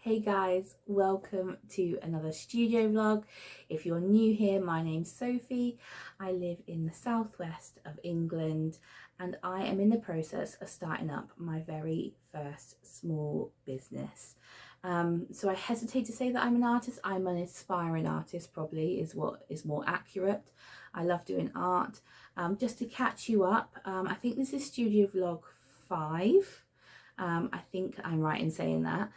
Hey guys, welcome to another studio vlog. If you're new here, my name's Sophie. I live in the southwest of England and I am in the process of starting up my very first small business. So I hesitate to say that I'm an artist. I'm an aspiring artist, probably is what is more accurate. I love doing art. Just to catch you up, I think this is studio vlog 5. I think I'm right in saying that.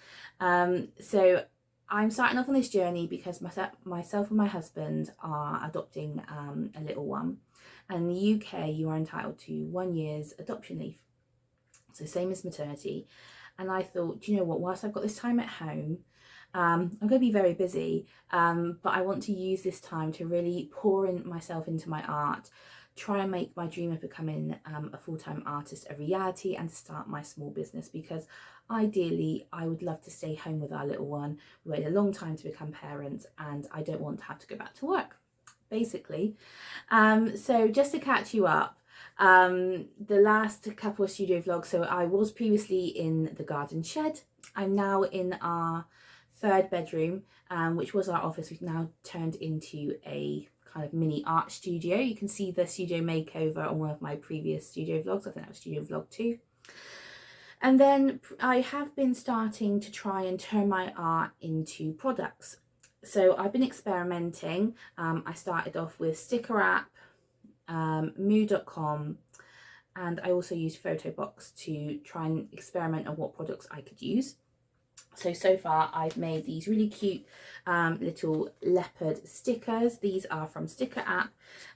So I'm starting off on this journey because myself and my husband are adopting a little one. And in the UK, you are entitled to 1 year's adoption leave. So same as maternity. And I thought, do you know what, whilst I've got this time at home, I'm going to be very busy, but I want to use this time to really pour in myself into my art, try and make my dream of becoming a full-time artist a reality and start my small business, because ideally I would love to stay home with our little one. We waited a long time to become parents and I don't want to have to go back to work, basically. So just to catch you up, the last couple of studio vlogs, so I was previously in the garden shed. I'm now in our third bedroom, which was our office. We've now turned into a kind of mini art studio. You can see the studio makeover on one of my previous studio vlogs. I think that was studio vlog 2. And then I have been starting to try and turn my art into products. So I've been experimenting. I started off with sticker app, moo.com, and I also used Photobox to try and experiment on what products I could use. So far I've made these really cute little leopard stickers. These are from Sticker App.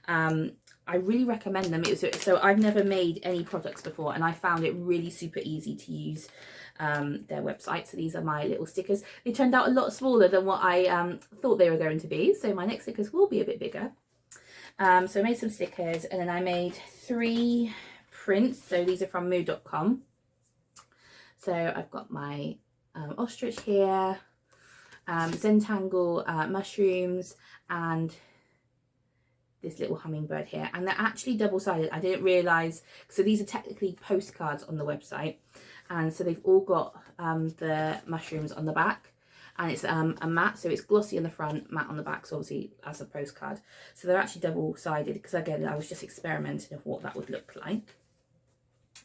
I really recommend them. So I've never made any products before and I found it really super easy to use their website. So these are my little stickers. They turned out a lot smaller than what I thought they were going to be. So my next stickers will be a bit bigger. So I made some stickers and then I made 3 prints. So these are from moo.com. So I've got my ostrich here, Zentangle mushrooms, and this little hummingbird here, and they're actually double-sided. I didn't realise. So these are technically postcards on the website, and so they've all got the mushrooms on the back, and it's a matte, so it's glossy on the front, matte on the back, so obviously as a postcard. So they're actually double-sided because, again, I was just experimenting of what that would look like.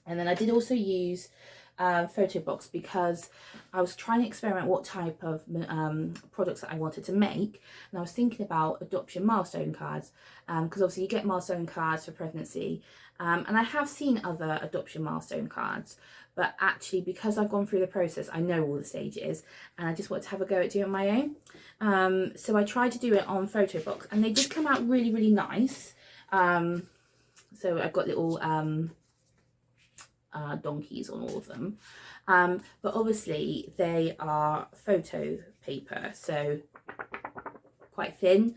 And then I did also use Photobox because I was trying to experiment what type of products that I wanted to make, and I was thinking about adoption milestone cards, because obviously you get milestone cards for pregnancy, and I have seen other adoption milestone cards, but actually because I've gone through the process I know all the stages and I just wanted to have a go at doing my own. So I tried to do it on Photobox and they did come out really nice. So I've got little donkeys on all of them, but obviously they are photo paper, so quite thin,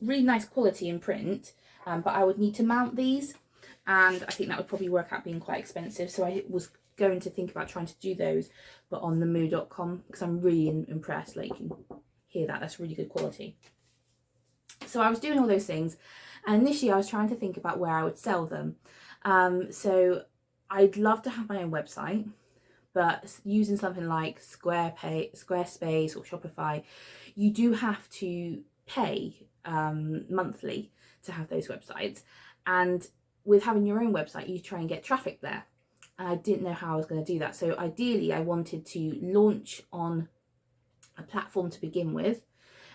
really nice quality in print, but I would need to mount these and I think that would probably work out being quite expensive, so I was going to think about trying to do those but on the moo.com, because I'm really impressed. Like, you can hear that's really good quality. So I was doing all those things and initially I was trying to think about where I would sell them. So I'd love to have my own website, but using something like Squarespace or Shopify, you do have to pay monthly to have those websites. And with having your own website, you try and get traffic there. And I didn't know how I was going to do that. So ideally, I wanted to launch on a platform to begin with,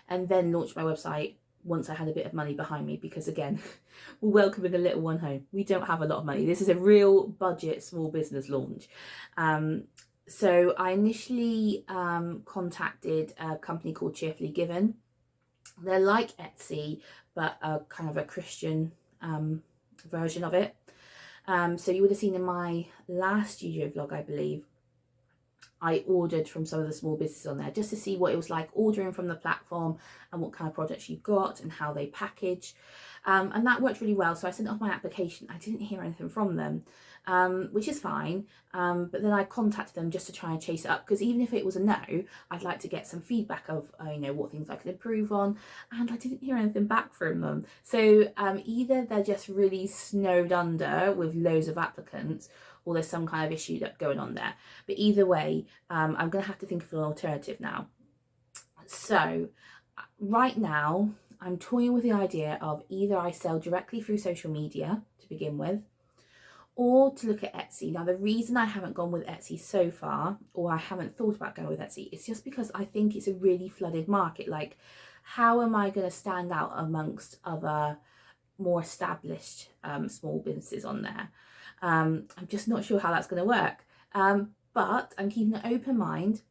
and then launch my website once I had a bit of money behind me, because again, we're welcoming a little one home. We don't have a lot of money. This is a real budget small business launch. So I initially contacted a company called Cheerfully Given. They're like Etsy, but a kind of a Christian version of it. So you would have seen in my last studio vlog, I believe, I ordered from some of the small businesses on there just to see what it was like ordering from the platform and what kind of products you got and how they package. And that worked really well. So I sent off my application. I didn't hear anything from them, which is fine. But then I contacted them just to try and chase it up, because even if it was a no, I'd like to get some feedback of, you know, what things I could improve on. And I didn't hear anything back from them. So either they're just really snowed under with loads of applicants, or there's some kind of issue that's going on there. But either way, I'm going to have to think of an alternative now. So right now I'm toying with the idea of either I sell directly through social media to begin with, or to look at Etsy. Now, the reason I haven't gone with Etsy so far, or I haven't thought about going with Etsy, is just because I think it's a really flooded market. Like, how am I going to stand out amongst other more established small businesses on there? I'm just not sure how that's going to work. But I'm keeping an open mind,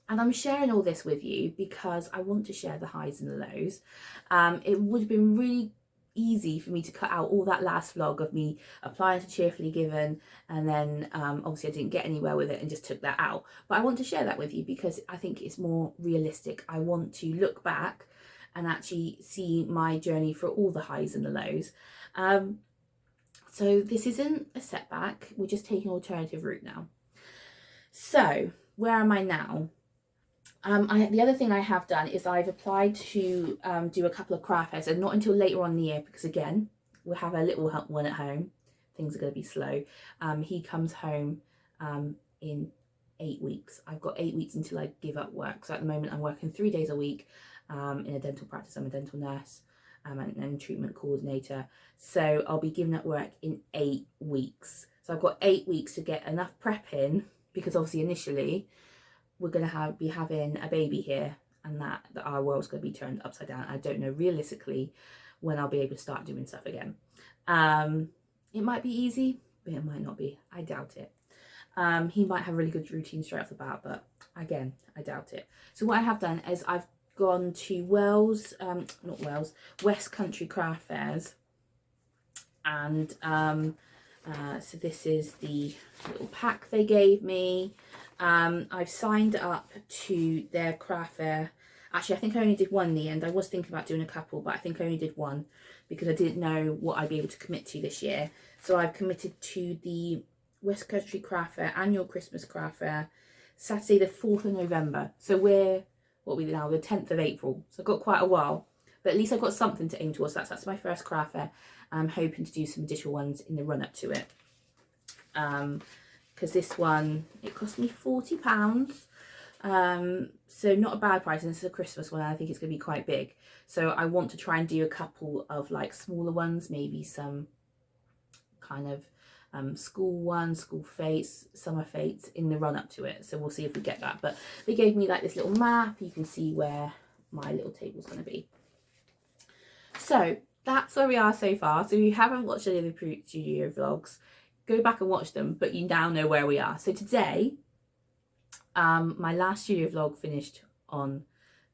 and I'm sharing all this with you because I want to share the highs and the lows. It would have been really easy for me to cut out all that last vlog of me applying to Cheerfully Given, and then obviously I didn't get anywhere with it and just took that out. But I want to share that with you because I think it's more realistic. I want to look back and actually see my journey for all the highs and the lows. So this isn't a setback, we're just taking an alternative route now. So where am I now? The other thing I have done is I've applied to do a couple of craft fairs, and not until later on in the year, because again, we'll have a little one at home. Things are going to be slow. He comes home in 8 weeks. I've got 8 weeks until I give up work. So at the moment I'm working 3 days a week in a dental practice. I'm a dental nurse and treatment coordinator. So I'll be giving up work in 8 weeks. So I've got 8 weeks to get enough prep in, because obviously initially we're going to be having a baby here, and that our world's going to be turned upside down. I don't know realistically when I'll be able to start doing stuff again. It might be easy, but it might not be. I doubt it. He might have a really good routine straight off the bat, but again, I doubt it. So what I have done is I've gone to West Country craft fairs, and so this is the little pack they gave me. I've signed up to their craft fair. Actually, I think I only did one in the end. I was thinking about doing a couple, but I think I only did one because I didn't know what I'd be able to commit to this year. So I've committed to the West Country Craft Fair, annual Christmas craft fair, Saturday the 4th of November. So we're, what are we now, the 10th of April. So I've got quite a while, but at least I've got something to aim towards. That's my first craft fair. I'm hoping to do some additional ones in the run up to it. Because this one, it cost me £40, so not a bad price, and this is a Christmas one, and I think it's going to be quite big. So I want to try and do a couple of like smaller ones, maybe some kind of school ones, school fates, summer fates in the run up to it. So we'll see if we get that. But they gave me like this little map. You can see where my little table's going to be. So that's where we are so far. So if you haven't watched any of the studio vlogs, go back and watch them, but you now know where we are. So today, my last studio vlog finished on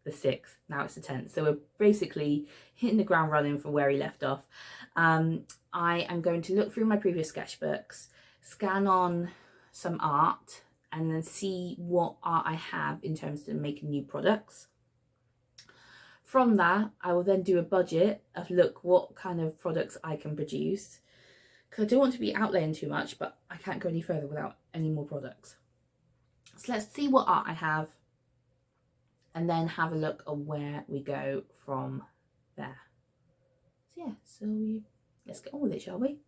the 6th. Now it's the 10th. So we're basically hitting the ground running from where he left off. I am going to look through my previous sketchbooks, scan on some art, and then see what art I have in terms of making new products. From that, I will then do a budget of look what kind of products I can produce, because I don't want to be outlaying too much, but I can't go any further without any more products. So let's see what art I have, and then have a look at where we go from there. So yeah, let's get on with it, shall we?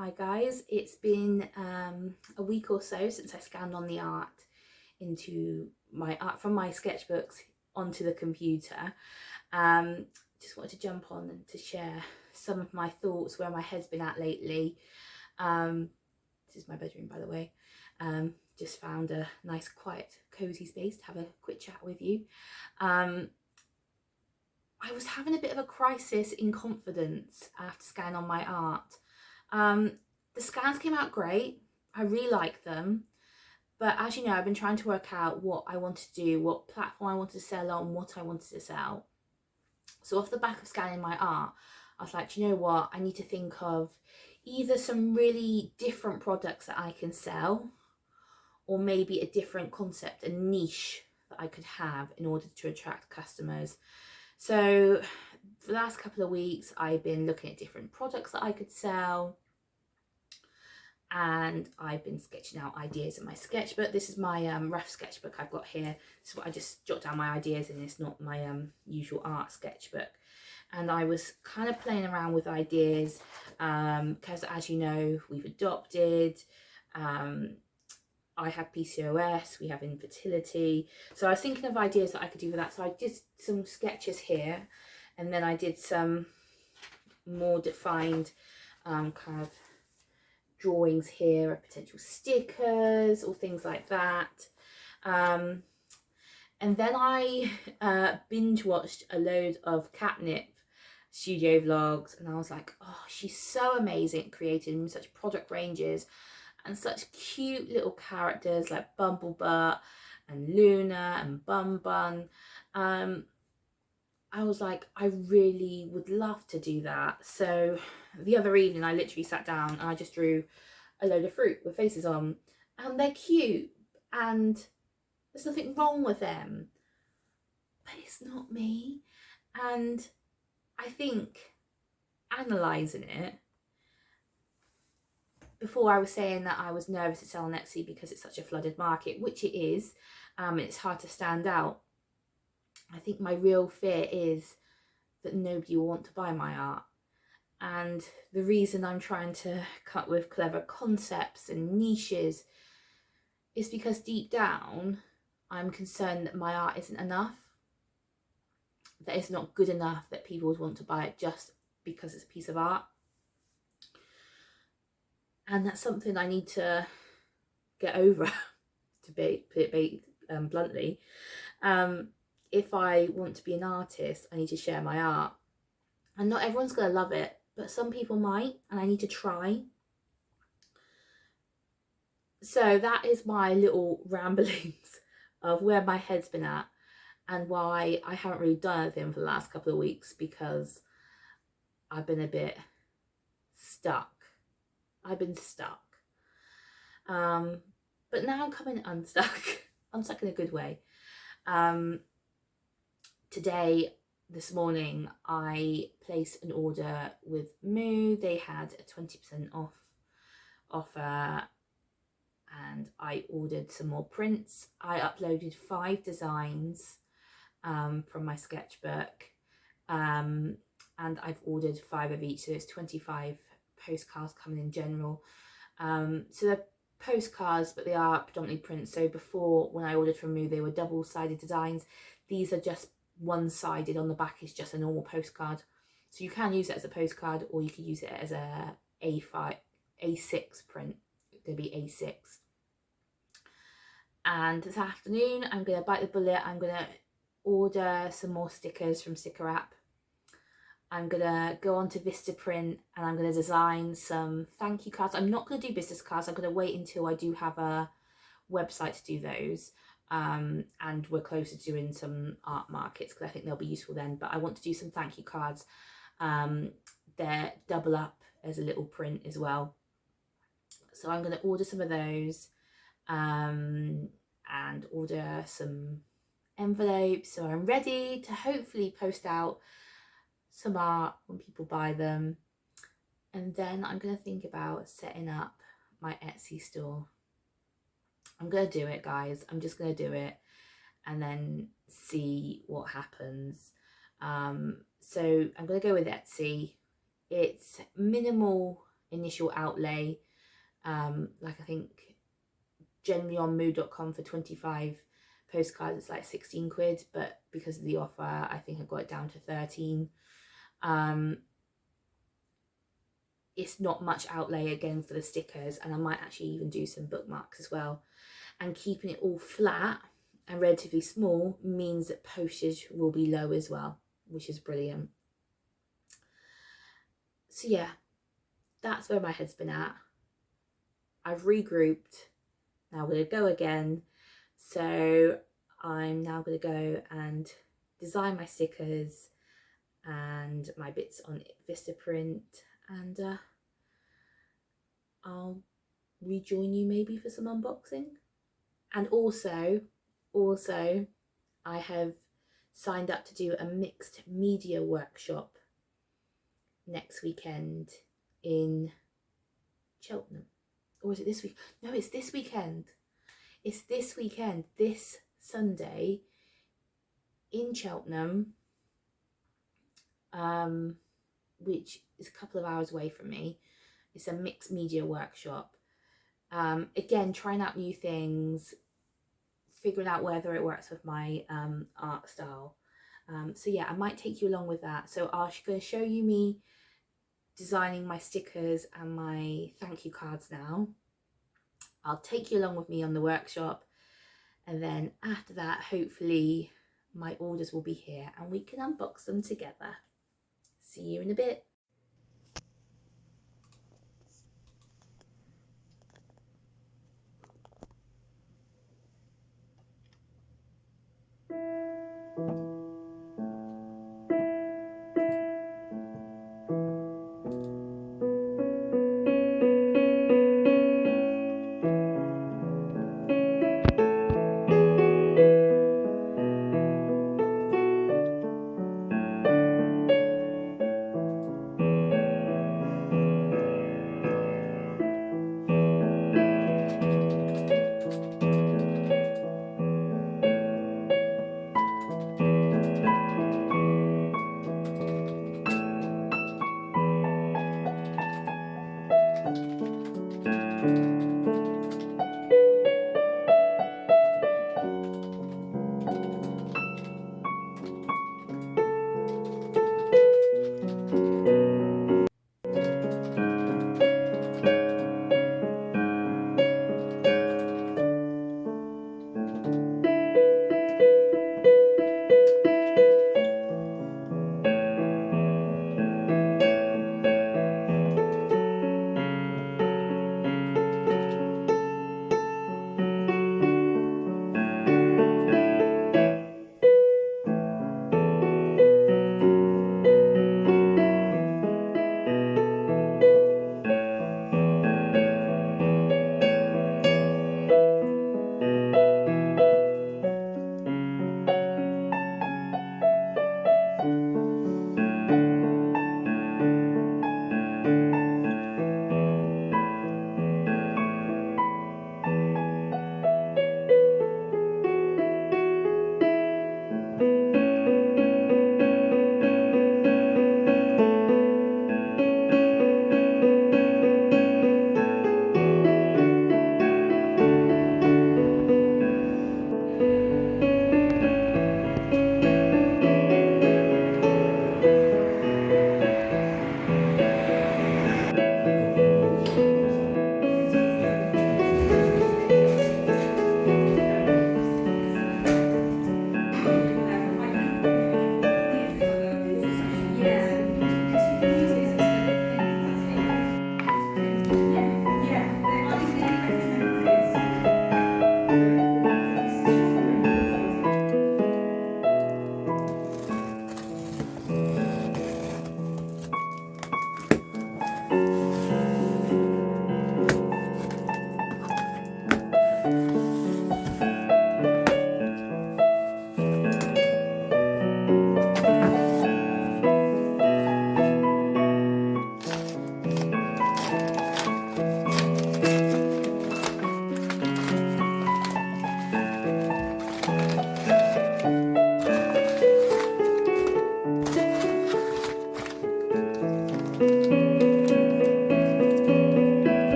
Hi guys, it's been a week or so since I scanned on the art into my art from my sketchbooks onto the computer. Just wanted to jump on and to share some of my thoughts, where my head's been at lately. This is my bedroom, by the way. Just found a nice, quiet, cozy space to have a quick chat with you. I was having a bit of a crisis in confidence after scanning on my art. The scans came out great. I really like them. But as you know, I've been trying to work out what I wanted to do, what platform I wanted to sell on, what I wanted to sell. So off the back of scanning my art, I was like, do you know what? I need to think of either some really different products that I can sell, or maybe a different concept, a niche that I could have in order to attract customers. So for the last couple of weeks, I've been looking at different products that I could sell, and I've been sketching out ideas in my sketchbook. This is my rough sketchbook I've got here. This is what I just jot down my ideas in. It's not my usual art sketchbook. And I was kind of playing around with ideas because, as you know, we've adopted. I have PCOS, we have infertility. So I was thinking of ideas that I could do with that. So I did some sketches here, and then I did some more defined kind of drawings here of potential stickers or things like that. And then I binge watched a load of Catnip studio vlogs, and I was like, oh, she's so amazing at creating such product ranges and such cute little characters like Bumblebutt and Luna and Bun Bun. I was like, I really would love to do that. So the other evening I literally sat down and I just drew a load of fruit with faces on, and they're cute and there's nothing wrong with them, but it's not me. And I think analysing it, before I was saying that I was nervous to sell on Etsy because it's such a flooded market, which it is, it's hard to stand out. I think my real fear is that nobody will want to buy my art. And the reason I'm trying to cut with clever concepts and niches is because deep down, I'm concerned that my art isn't enough, that it's not good enough, that people would want to buy it just because it's a piece of art. And that's something I need to get over, to put it bluntly. If I want to be an artist, I need to share my art. And not everyone's going to love it, but some people might, and I need to try. So that is my little ramblings of where my head's been at and why I haven't really done anything for the last couple of weeks, because I've been a bit stuck. I've been stuck. But now I'm coming unstuck. Unstuck in a good way. This morning, I placed an order with Moo. They had a 20% off offer, and I ordered some more prints. I uploaded 5 designs from my sketchbook, and I've ordered 5 of each, so there's 25 postcards coming in general. So they're postcards, but they are predominantly prints. So before, when I ordered from Moo, they were double-sided designs. These are just one-sided. On the back is just a normal postcard. So you can use it as a postcard, or you could use it as a A6 print. It's going to be A6. And this afternoon, I'm going to bite the bullet. I'm going to order some more stickers from Sticker App. I'm going to go on to Vistaprint, and I'm going to design some thank you cards. I'm not going to do business cards. I'm going to wait until I do have a website to do those. And we're closer to doing some art markets, because I think they'll be useful then. But I want to do some thank you cards. They're double up as a little print as well. So I'm going to order some of those, and order some envelopes. So I'm ready to hopefully post out some art when people buy them. And then I'm going to think about setting up my Etsy store. I'm going to do it, guys. I'm just going to do it and then see what happens. So I'm going to go with Etsy. It's minimal initial outlay. Like I think generally on moo.com for 25 postcards it's like 16 quid, but because of the offer I think I got it down to 13. it's not much outlay again for the stickers, and I might actually even do some bookmarks as well. And keeping it all flat and relatively small means that postage will be low as well, which is brilliant. So yeah, that's where my head's been at. I've regrouped. Now we're going to go again. So I'm now going to go and design my stickers and my bits on Vistaprint, and I'll rejoin you maybe for some unboxing. And also I have signed up to do a mixed media workshop next weekend in Cheltenham. Or is it this week? No, it's this weekend. It's this weekend, this Sunday in Cheltenham, which is a couple of hours away from me. It's a mixed media workshop. Again, trying out new things, figuring out whether it works with my art style. So yeah, I might take you along with that. So I'm going to show you me designing my stickers and my thank you cards now. I'll take you along with me on the workshop, and then after that, hopefully my orders will be here and we can unbox them together. See you in a bit.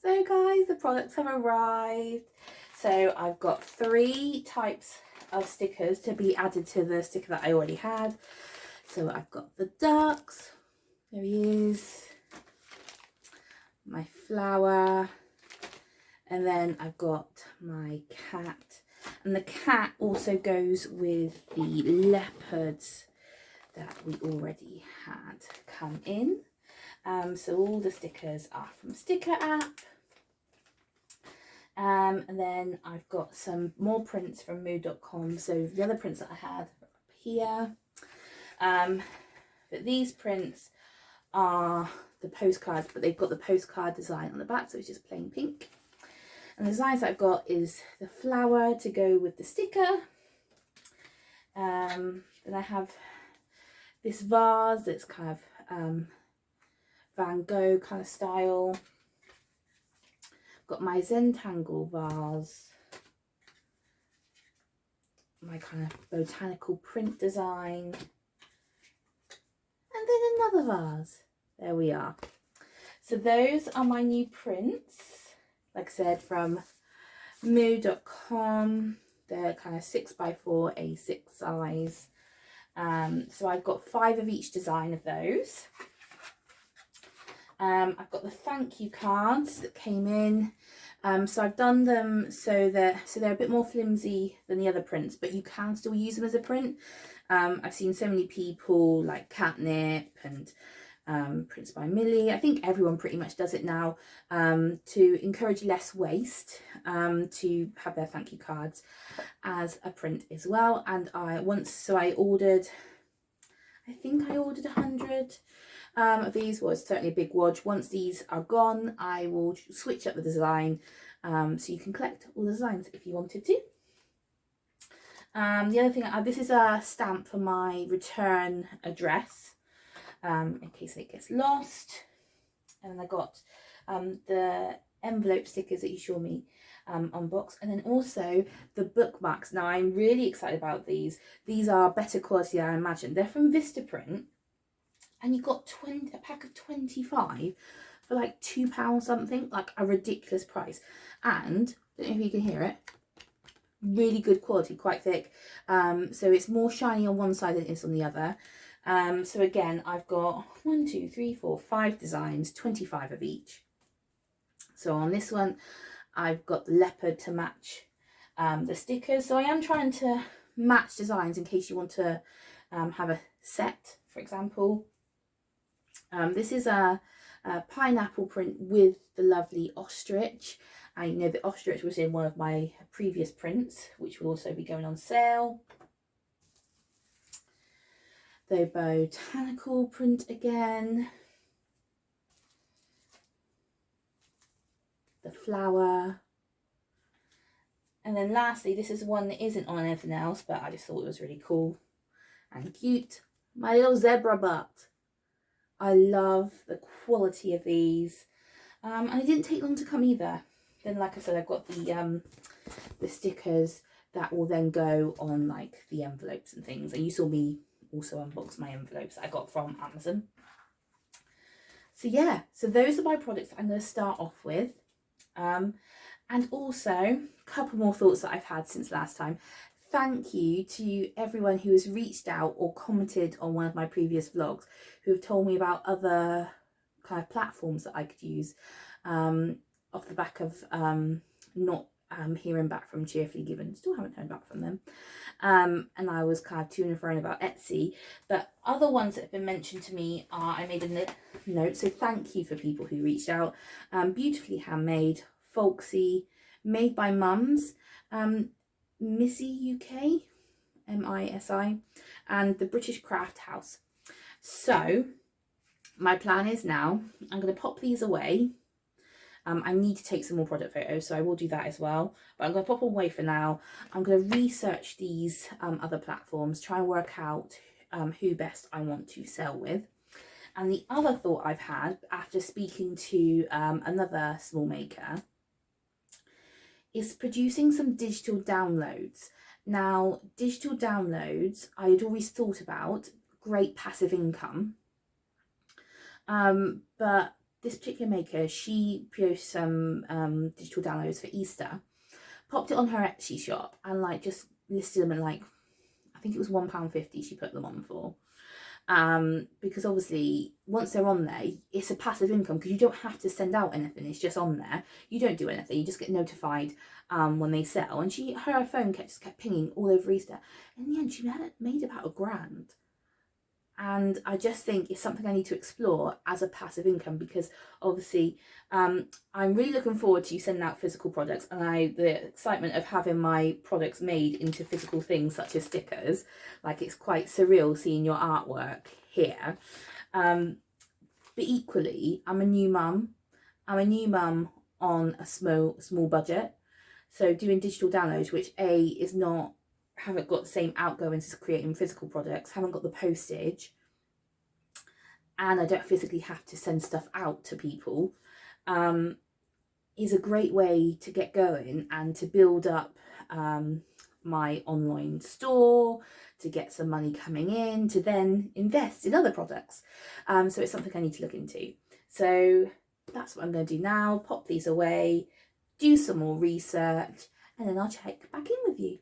So guys, the products have arrived. So I've got 3 types of stickers to be added to the sticker that I already had. So I've got the ducks, there he is, my flower, and then I've got my cat. And the cat also goes with the leopards that we already had come in. So all the stickers are from Sticker App. And then I've got some more prints from moo.com. So the other prints that I had are up here. But these prints are the postcards, but they've got the postcard design on the back, so it's just plain pink. And the designs that I've got is the flower to go with the sticker. Then I have this vase that's kind of Van Gogh kind of style. Got my Zentangle vase, my kind of botanical print design, and then another vase. There we are. So those are my new prints, like I said, from moo.com. They're kind of 6x4 A6 size. So I've got 5 of each design of those. I've got the thank you cards that came in. So I've done them so they're a bit more flimsy than the other prints, but you can still use them as a print. I've seen so many people like Catnip and Prints by Millie. I think everyone pretty much does it now to encourage less waste, to have their thank you cards as a print as well. And I ordered, I think I ordered 100 of these. Was certainly a big wad. Once these are gone, I will switch up the design, so you can collect all the designs if you wanted to. The other thing, this is a stamp for my return address, in case it gets lost. And then I got the envelope stickers that you saw me unbox, and then also the bookmarks. Now I'm really excited about these. These are better quality than I imagined. They're from Vistaprint, and you got a pack of 25 for like £2 something, like a ridiculous price. And I don't know if you can hear it, really good quality, quite thick. So it's more shiny on one side than it is on the other. So again, I've got 1, 2, 3, 4, 5 designs, 25 of each. So on this one, I've got the leopard to match the stickers. So I am trying to match designs in case you want to have a set, for example. This is a pineapple print with the lovely ostrich. And you know the ostrich was in one of my previous prints, which will also be going on sale. The botanical print again. The flower. And then lastly, this is one that isn't on anything else, but I just thought it was really cool and cute. My little zebra butt. I love the quality of these. And it didn't take long to come either. Then, like I said, I've got the stickers that will then go on like the envelopes and things. And you saw me also unbox my envelopes that I got from Amazon. So yeah, so those are my products that I'm going to start off with. And also, a couple more thoughts that I've had since last time. Thank you to everyone who has reached out or commented on one of my previous vlogs, who have told me about other kind of platforms that I could use, off the back of not hearing back from Cheerfully Given. Still haven't heard back from them. And I was kind of to and fro about Etsy, but other ones that have been mentioned to me are, I made a note, so thank you for people who reached out. Beautifully Handmade, Folksy, Made by Mums, Missy UK, MISI, and the British Craft House. So my plan is now, I'm going to pop these away. I need to take some more product photos, so I will do that as well. But I'm going to pop them away for now. I'm going to research these other platforms, try and work out who best I want to sell with. And the other thought I've had after speaking to another small maker is producing some digital downloads. Now, digital downloads, I had always thought about great passive income, but this particular maker, she produced some digital downloads for Easter, popped it on her Etsy shop, and like just listed them at like, I think it was £1.50 she put them on for. Because obviously once they're on there, it's a passive income, because you don't have to send out anything, it's just on there, you don't do anything, you just get notified when they sell. And her phone just kept pinging all over Easter. In the end, she made about £1,000. And I just think it's something I need to explore as a passive income, because obviously I'm really looking forward to sending out physical products, and the excitement of having my products made into physical things such as stickers. Like, it's quite surreal seeing your artwork here. But equally, I'm a new mum. I'm a new mum on a small budget. So doing digital downloads, which haven't got the same outgoings as creating physical products, haven't got the postage, and I don't physically have to send stuff out to people, is a great way to get going and to build up my online store, to get some money coming in, to then invest in other products. So it's something I need to look into. So that's what I'm going to do now, pop these away, do some more research, and then I'll check back in with you.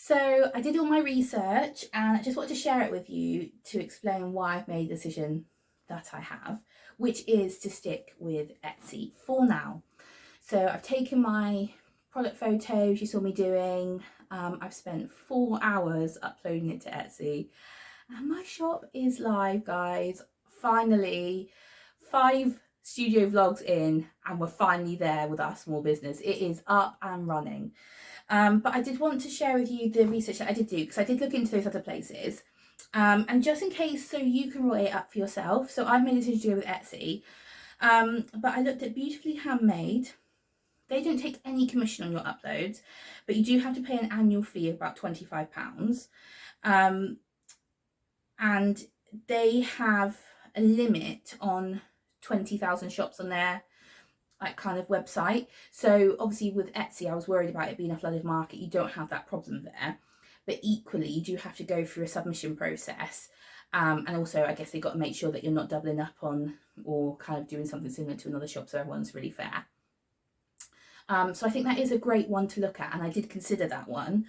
So I did all my research and I just wanted to share it with you to explain why I've made the decision that I have, which is to stick with Etsy for now. So I've taken my product photos you saw me doing. I've spent 4 hours uploading it to Etsy and my shop is live, guys. Finally, 5 studio vlogs in and we're finally there with our small business. It is up and running. But I did want to share with you the research that I did do, because I did look into those other places. And just in case, so you can write it up for yourself. So I've made a decision to go with Etsy. But I looked at Beautifully Handmade. They don't take any commission on your uploads, but you do have to pay an annual fee of about £25. And they have a limit on 20,000 shops on their kind of website. So obviously with Etsy, I was worried about it being a flooded market. You don't have that problem there, but equally you do have to go through a submission process. And also I guess they've got to make sure that you're not doubling up on or kind of doing something similar to another shop, so everyone's really fair. So I think that is a great one to look at, and I did consider that one.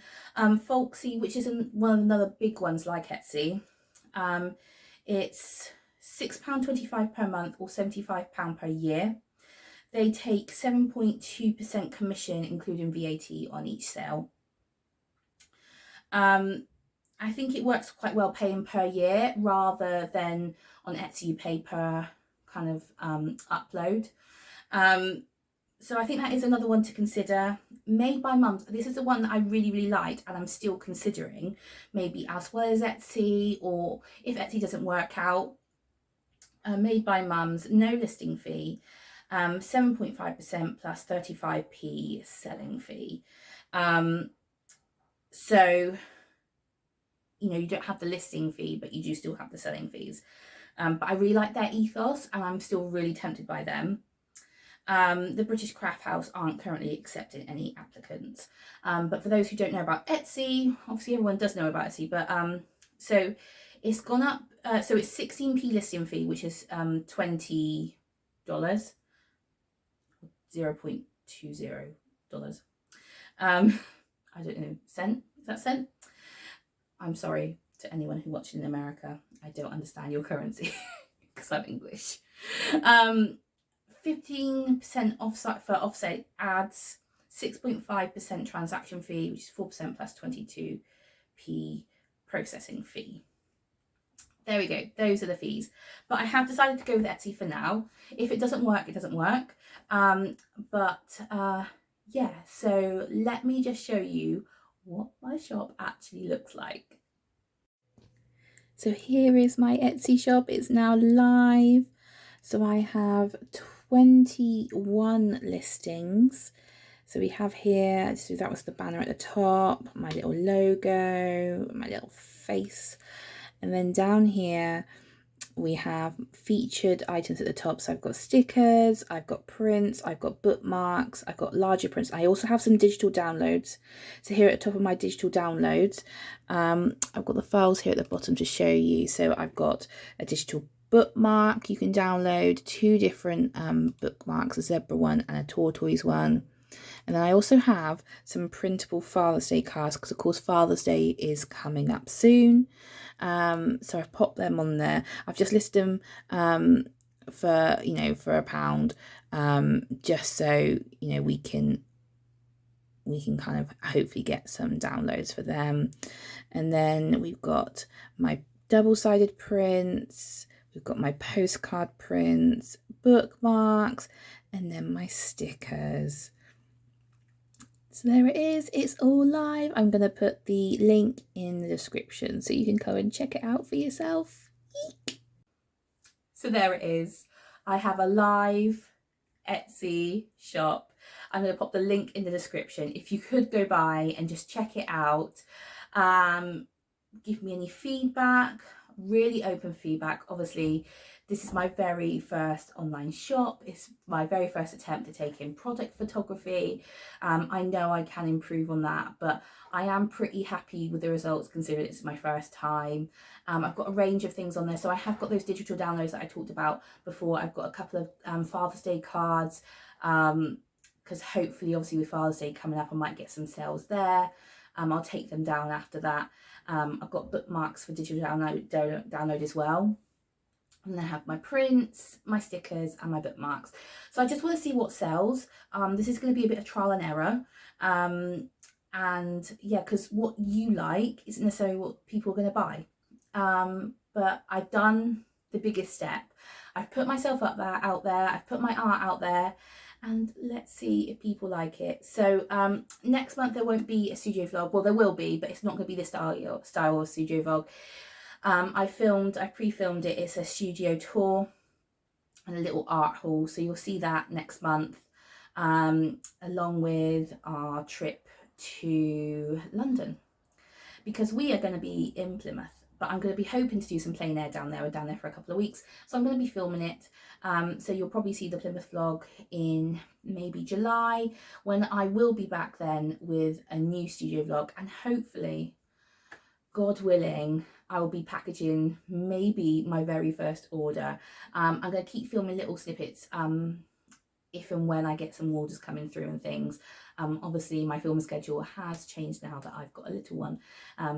Folksy, which is one of another big ones like Etsy, it's £6.25 per month or £75 per year. They take 7.2% commission, including VAT, on each sale. I think it works quite well paying per year rather than on Etsy you pay per kind of upload. So I think that is another one to consider. Made by Mums, this is the one that I really, really liked and I'm still considering, maybe as well as Etsy, or if Etsy doesn't work out, Made by Mums, no listing fee. 7.5% plus 35p selling fee. So, you know, you don't have the listing fee, but you do still have the selling fees. But I really like their ethos and I'm still really tempted by them. The British Craft House aren't currently accepting any applicants. But for those who don't know about Etsy, obviously everyone does know about Etsy, but so it's gone up. So it's 16p listing fee, which is $20. $0.20. I don't know, cent? Is that cent? I'm sorry to anyone who watched in America. I don't understand your currency because I'm English. 15% offsite for offset ads, 6.5% transaction fee, which is 4% plus 22p processing fee. There we go, those are the fees. But I have decided to go with Etsy for now. If it doesn't work, it doesn't work. Yeah, so let me just show you what my shop actually looks like. So here is my Etsy shop. It's now live. So I have 21 listings. So we have here, so that was the banner at the top, my little logo, my little face. And then down here, we have featured items at the top. So I've got stickers, I've got prints, I've got bookmarks, I've got larger prints. I also have some digital downloads. So here at the top of my digital downloads, I've got the files here at the bottom to show you. So I've got a digital bookmark you can download, 2 different bookmarks, a zebra one and a tortoise one. And then I also have some printable Father's Day cards, because of course Father's Day is coming up soon. So I've popped them on there. I've just listed them for, you know, for £1, just so, you know, we can kind of hopefully get some downloads for them. And then we've got my double-sided prints, we've got my postcard prints, bookmarks, and then my stickers. So there it is, it's all live. I'm going to put the link in the description so you can go and check it out for yourself. Eek. So there it is. I have a live Etsy shop. I'm going to pop the link in the description. If you could go by and just check it out, give me any feedback, really open feedback. Obviously, this is my very first online shop. It's my very first attempt to take in product photography. I know I can improve on that, but I am pretty happy with the results considering it's my first time. I've got a range of things on there. So I have got those digital downloads that I talked about before. I've got a couple of Father's Day cards, because hopefully, obviously with Father's Day coming up, I might get some sales there. I'll take them down after that. I've got bookmarks for digital download as well. And then I have my prints, my stickers and my bookmarks. So I just want to see what sells. This is going to be a bit of trial and error. And yeah, because what you like isn't necessarily what people are going to buy. But I've done the biggest step. I've put myself out there, I've put my art out there, and let's see if people like it. So next month there won't be a studio vlog. Well, there will be, but it's not going to be the style of studio vlog. I pre-filmed it. It's a studio tour and a little art haul, so you'll see that next month, along with our trip to London, because we are going to be in Plymouth, but I'm going to be hoping to do some plein air down there. We're down there for a couple of weeks, so I'm going to be filming it. So you'll probably see the Plymouth vlog in maybe July, when I will be back then with a new studio vlog, and hopefully, God willing, I will be packaging maybe my very first order. I'm going to keep filming little snippets if and when I get some orders coming through and things. Obviously my film schedule has changed now that I've got a little one,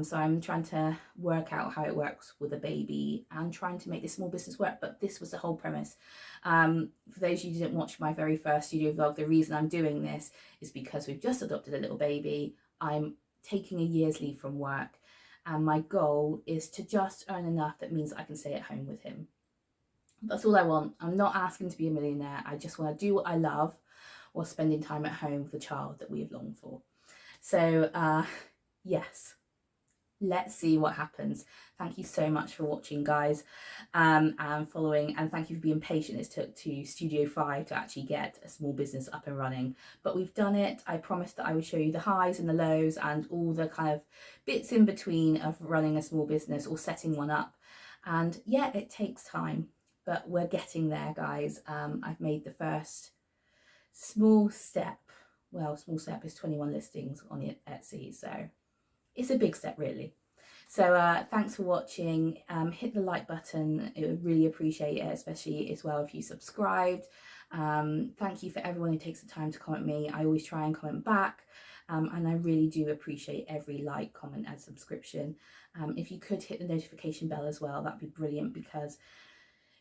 so I'm trying to work out how it works with a baby and trying to make this small business work. But this was the whole premise. For those of you who didn't watch my very first studio vlog, the reason I'm doing this is because we've just adopted a little baby. I'm taking a year's leave from work, and my goal is to just earn enough that means I can stay at home with him. That's all I want. I'm not asking to be a millionaire. I just want to do what I love while spending time at home with the child that we have longed for. So yes, let's see what happens. Thank you so much for watching, guys, and following, and thank you for being patient. It took to Studio 5 to actually get a small business up and running, but we've done it. I promised that I would show you the highs and the lows and all the kind of bits in between of running a small business or setting one up. And yeah, it takes time, but we're getting there, guys. I've made the first small step. Well, small step is 21 listings on Etsy, so it's a big step, really. So thanks for watching. Hit the like button. It would really appreciate it, especially as well if you subscribed. Thank you for everyone who takes the time to comment me. I always try and comment back, and I really do appreciate every like, comment and subscription. If you could hit the notification bell as well, that'd be brilliant, because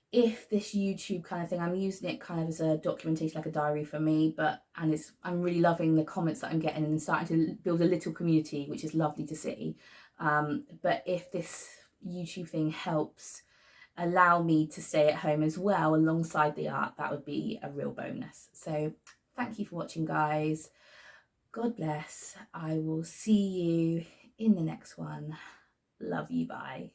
if this YouTube kind of thing, I'm using it kind of as a documentation, like a diary for me, I'm really loving the comments that I'm getting and starting to build a little community, which is lovely to see. But if this YouTube thing helps allow me to stay at home as well alongside the art, that would be a real bonus. So thank you for watching, guys. God bless. I will see you in the next one. Love you. Bye.